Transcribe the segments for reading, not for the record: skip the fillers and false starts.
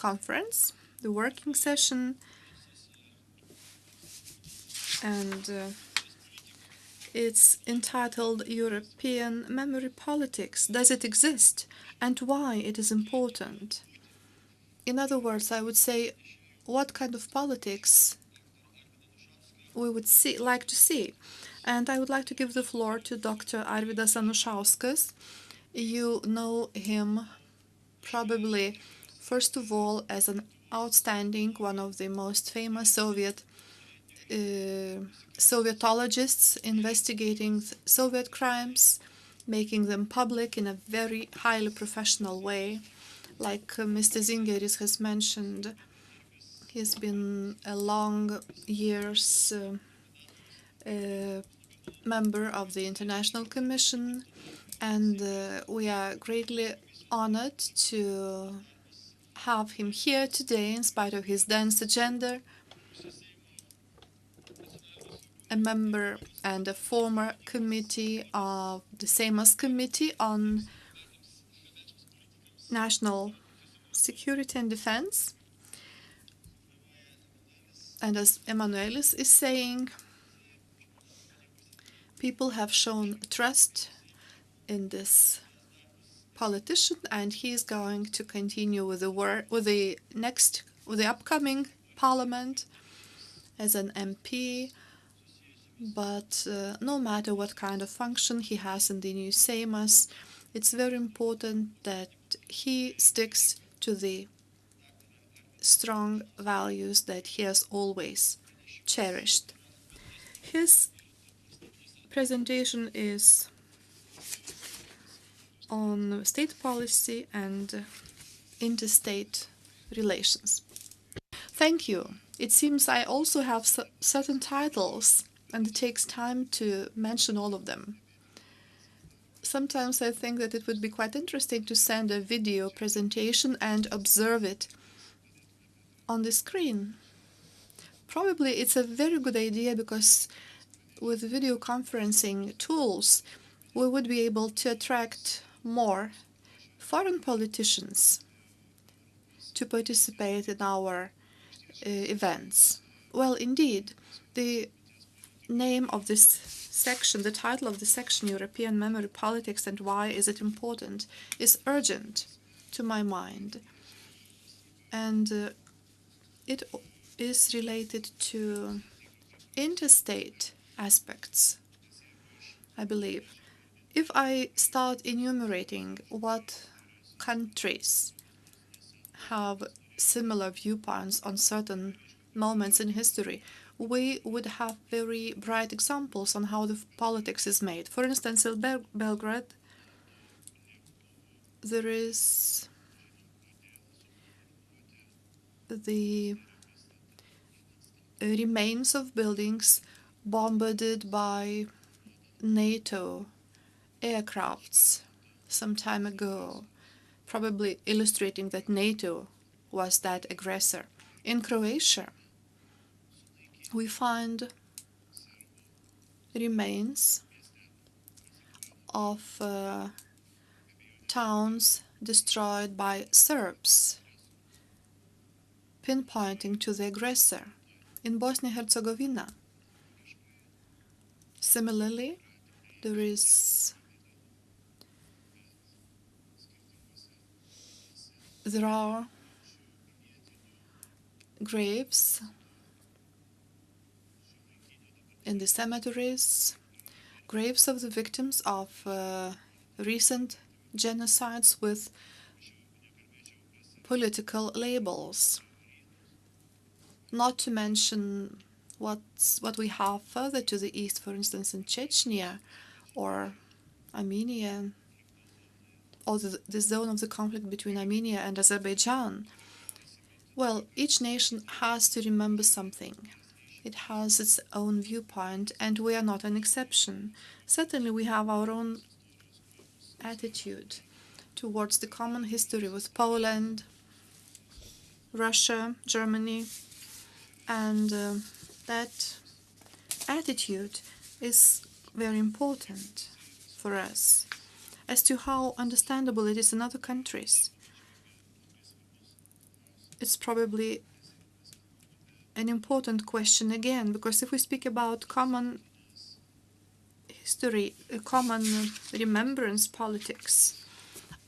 conference, the working session, and it's entitled European Memory Politics. Does it exist, and why it is important? In other words, I would say, what kind of politics we would like to see. And I would like to give the floor to Dr. Arvydas Auskas. You know him probably, first of all, as an outstanding, one of the most famous Sovietologists investigating Soviet crimes, making them public in a very highly professional way. Like Mr. Zingeris has mentioned, he's been a long years member of the International Commission, and we are greatly honored to have him here today in spite of his dense agenda. A member and a former committee of the Seimas Committee on National Security and Defense. And as Emanuelis is saying, people have shown trust in this politician, and he is going to continue with the work with the upcoming parliament as an MP. But no matter what kind of function he has in the new Seimas, it's very important that he sticks to the strong values that he has always cherished. His presentation is on state policy and interstate relations. Thank you. It seems I also have certain titles, and it takes time to mention all of them. Sometimes I think that it would be quite interesting to send a video presentation and observe it on the screen. Probably it's a very good idea, because with video conferencing tools, we would be able to attract more foreign politicians to participate in our events. Well, indeed, the name of this section, the title of the section, European Memory Politics and Why Is It Important, is urgent to my mind. And it is related to interstate aspects, I believe. If I start enumerating what countries have similar viewpoints on certain moments in history, we would have very bright examples on how the politics is made. For instance, in Belgrade, there is the remains of buildings bombarded by NATO aircrafts some time ago, probably illustrating that NATO was that aggressor. In Croatia, we find remains of towns destroyed by Serbs, pinpointing to the aggressor. In Bosnia-Herzegovina, similarly, there are graves in the cemeteries, graves of the victims of recent genocides with political labels. Not to mention what we have further to the east, for instance, in Chechnya or Armenia, or the zone of the conflict between Armenia and Azerbaijan. Well, each nation has to remember something. It has its own viewpoint, and we are not an exception. Certainly, we have our own attitude towards the common history with Poland, Russia, Germany, and that attitude is very important for us as to how understandable it is in other countries. it's probably an important question again, because if we speak about common history, common remembrance politics,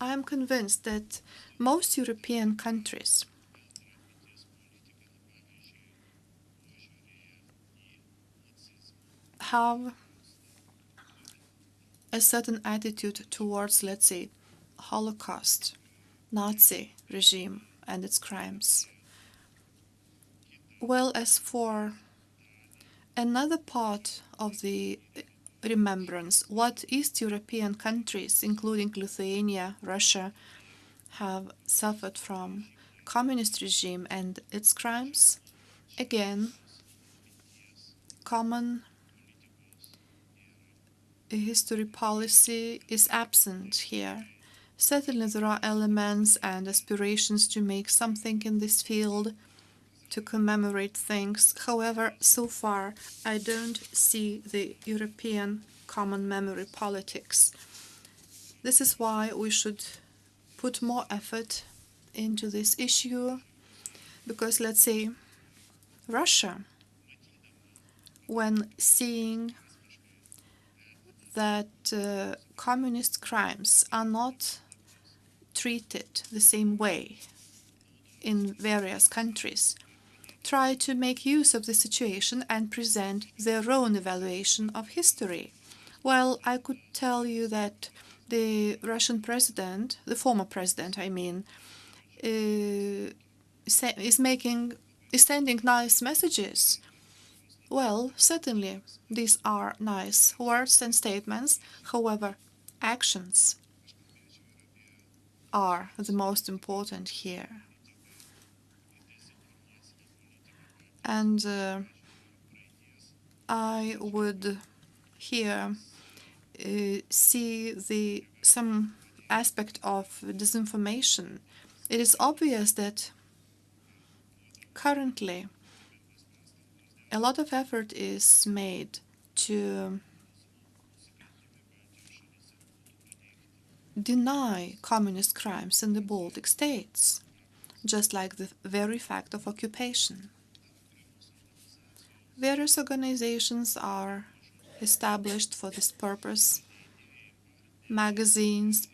I am convinced that most European countries have a certain attitude towards, let's say, Holocaust, Nazi regime and its crimes. Well, as for another part of the remembrance, what East European countries, including Lithuania, Russia, have suffered from communist regime and its crimes, again, common history policy is absent here. Certainly there are elements and aspirations to make something in this field, to commemorate things. However, so far I don't see the European common memory politics. This is why we should put more effort into this issue, because let's say Russia, when seeing that communist crimes are not treated the same way in various countries, try to make use of the situation and present their own evaluation of history. Well, I could tell you that the Russian president, the former president, I mean, is sending nice messages. Well, certainly, these are nice words and statements. However, actions are the most important here. And I would here see some aspect of disinformation. It is obvious that currently a lot of effort is made to deny communist crimes in the Baltic states, just like the very fact of occupation. Various organizations are established for this purpose. Magazines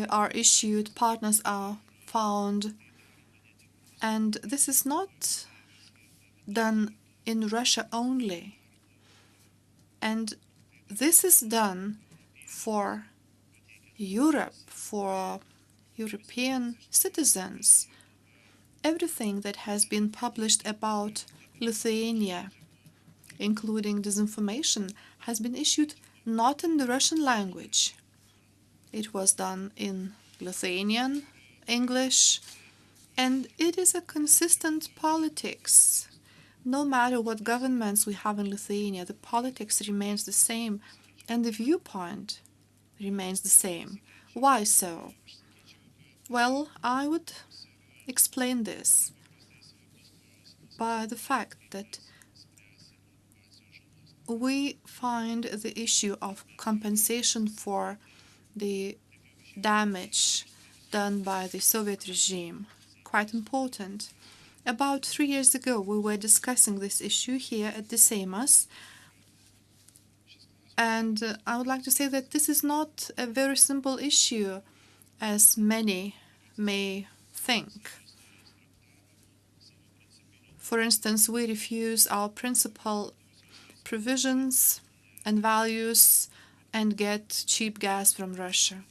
are issued, partners are found, and this is not done in Russia only. And this is done for Europe, for European citizens. Everything that has been published about Lithuania, including disinformation, has been issued not in the Russian language. It was done in Lithuanian, English, and it is a consistent politics. No matter what governments we have in Lithuania, the politics remains the same and the viewpoint remains the same. Why so? Well, I would explain this by the fact that we find the issue of compensation for the damage done by the Soviet regime quite important. About 3 years ago, we were discussing this issue here at the Seimas, and I would like to say that this is not a very simple issue, as many may think. For instance, we refuse our principal provisions and values and get cheap gas from Russia.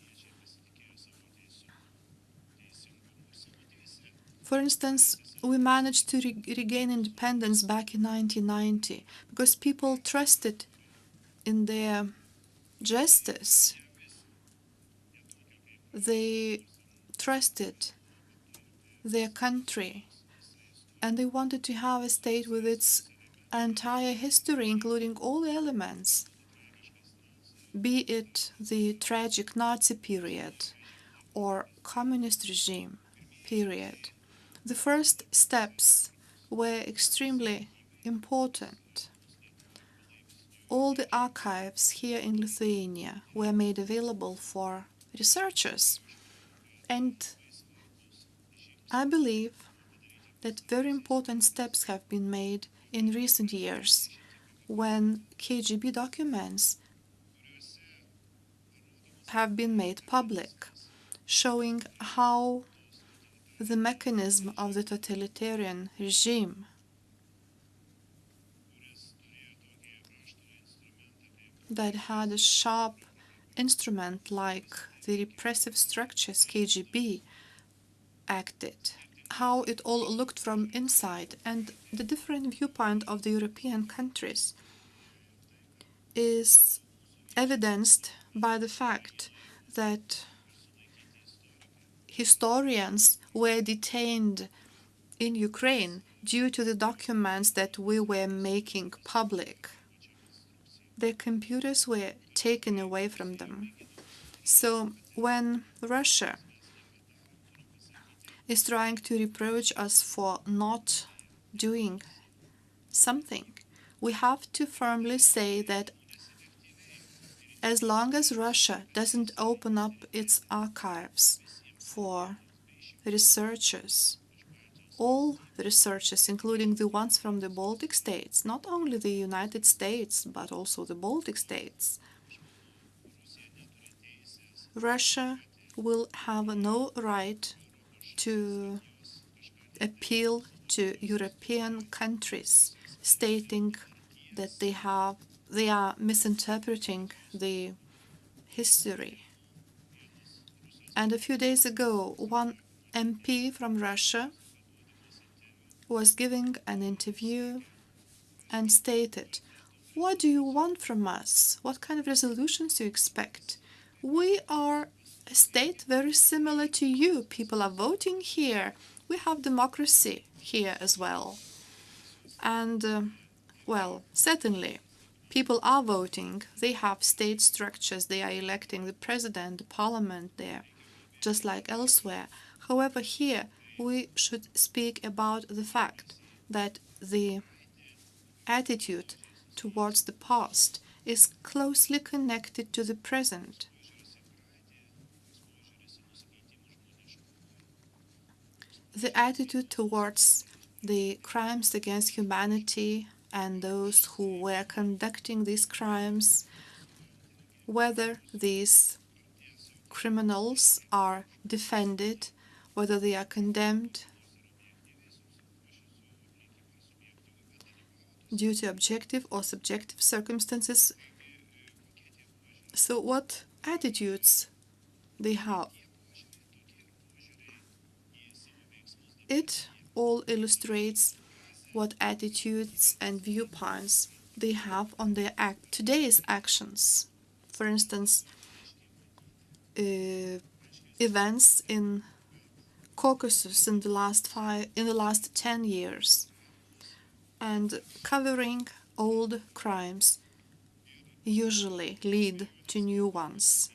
For instance, we managed to regain independence back in 1990 because people trusted in their justice. They trusted their country, and they wanted to have a state with its entire history, including all elements, be it the tragic Nazi period or communist regime period. The first steps were extremely important. All the archives here in Lithuania were made available for researchers, and I believe that very important steps have been made in recent years when KGB documents have been made public, showing how the mechanism of the totalitarian regime that had a sharp instrument like the repressive structures KGB acted, how it all looked from inside, and the different viewpoint of the European countries is evidenced by the fact that historians were detained in Ukraine due to the documents that we were making public. Their computers were taken away from them. So when Russia is trying to reproach us for not doing something, we have to firmly say that as long as Russia doesn't open up its archives for researchers, all researchers, including the ones from the Baltic states, not only the United States, but also the Baltic states, Russia will have no right to appeal to European countries, stating that they are misinterpreting the history. And a few days ago, one MP from Russia was giving an interview and stated, "What do you want from us? What kind of resolutions do you expect? We are a state very similar to you. People are voting here. We have democracy here as well." And, well, certainly, people are voting. They have state structures. They are electing the president, the parliament there, just like elsewhere. However, here we should speak about the fact that the attitude towards the past is closely connected to the present. The attitude towards the crimes against humanity and those who were conducting these crimes, whether these criminals are defended, whether they are condemned due to objective or subjective circumstances. So what attitudes they have? It all illustrates what attitudes and viewpoints they have on their today's actions. For instance, events in Caucasus in the last 10 years, and covering old crimes usually lead to new ones.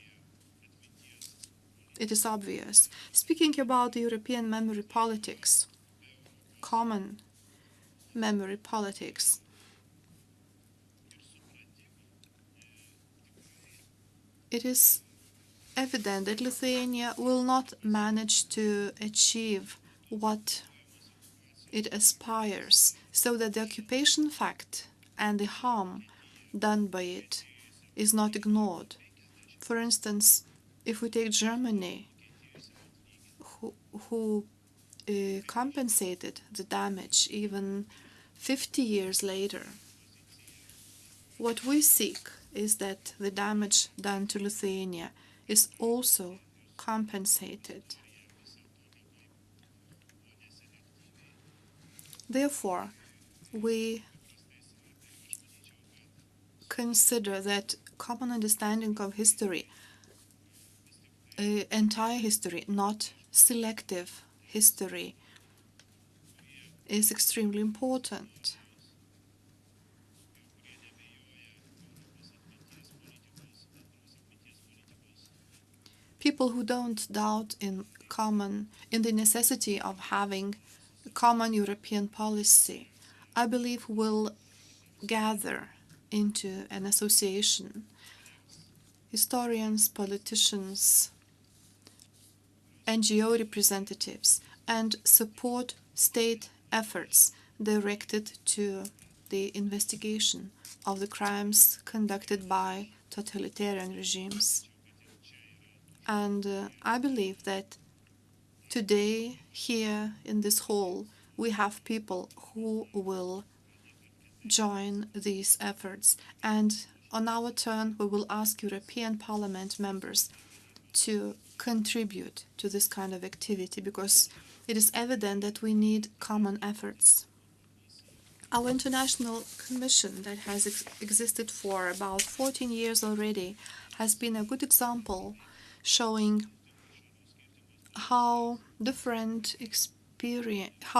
It is obvious. Speaking about the European memory politics, common memory politics, it is evident that Lithuania will not manage to achieve what it aspires, so that the occupation fact and the harm done by it is not ignored. For instance, if we take Germany, who compensated the damage even 50 years later, what we seek is that the damage done to Lithuania is also compensated. Therefore, we consider that common understanding of history, entire history, not selective history, is extremely important. People who don't doubt in the necessity of having a common European policy, I believe, will gather into an association. Historians, politicians, NGO representatives, and support state efforts directed to the investigation of the crimes conducted by totalitarian regimes. And I believe that today, here in this hall, we have people who will join these efforts. And on our turn, we will ask European Parliament members to contribute to this kind of activity, because it is evident that we need common efforts. Our international commission that has existed for about 14 years already has been a good example showing how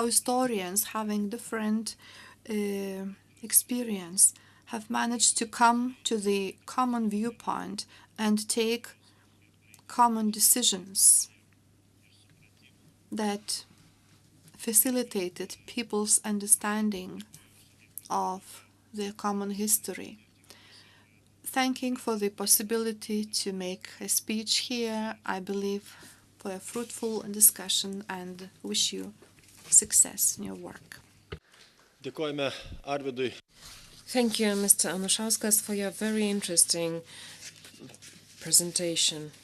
historians having different experience have managed to come to the common viewpoint and take common decisions that facilitated people's understanding of their common history. Thanking for the possibility to make a speech here, I believe for a fruitful discussion, and wish you success in your work. Dėkojame Arvydui. Thank you, Mr. Auskas, for your very interesting presentation.